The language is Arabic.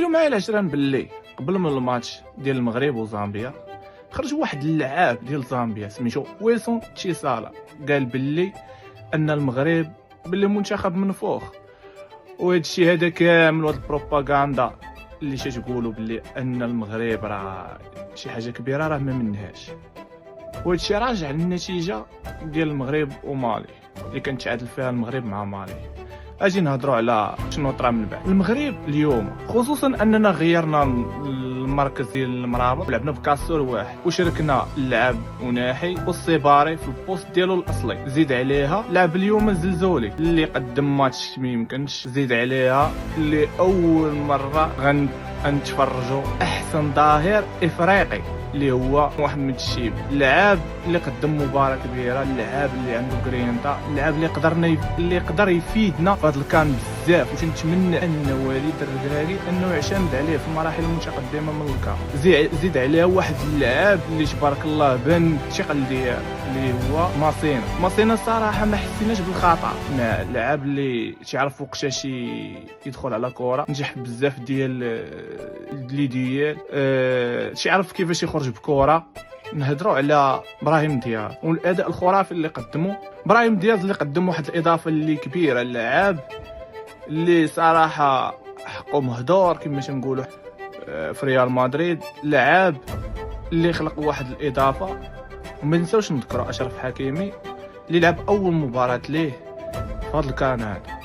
اليوم على 10 بالليل قبل من الماتش ديال المغرب وزامبيا خرج واحد اللاعب ديال زامبيا سميتو ويلسون تشيسالا، قال باللي ان المغرب باللي منتخب منفوخ، وهذا الشيء هذا كامل هاد البروباغندا اللي تقولوا باللي ان المغرب راه شي حاجه كبيره راه ما منهاش. وهذا الشيء راجع للنتيجه ديال المغرب ومالي اللي كانت تعادل فيها المغرب مع مالي. اجي نهضروا على شنو طرا من بعد. المغرب اليوم خصوصا اننا غيرنا المركز ديال المرابط، لعبنا بكاسور واحد وشركنا اللعب وناحي والصباري في البوست ديالو الاصلي، زيد عليها لعب اليوم الزلزولي اللي قدم ماتش ما يمكنش، زيد عليها اللي اول مره غنتفرجوا احسن ظاهر افريقي اللي هو محمد الشيب، اللاعب اللي قدم مباراه كبيره، اللاعب اللي عنده كرينتا، اللاعب اللي يقدر يفيدنا في هذا الكان بزاف. واش نتمنى ان وليد الركراكي انه يعتمد عليه في المراحل المتقدمه من الكان. زيد عليه واحد اللاعب اللي تبارك الله بان الثقل ديالو اللي هو ماسينا الصراحه ما حسيناش بالخطا، اللاعب اللي تعرف وقتاش يدخل على كره، نجح بزاف ديال تعرف كيفاش يخرج بكره. نهضروا على ابراهيم دياز والاداء الخرافي اللي قدمه ابراهيم دياز، اللي قدم واحد الاضافه اللي كبيره، اللاعب اللي صراحه حقه مهدور كما تنقولوا في ريال مدريد، لاعب اللي خلق واحد الاضافه. وما نساوش نذكروا اشرف حكيمي اللي لعب اول مباراه ليه في هذا الكان هذا.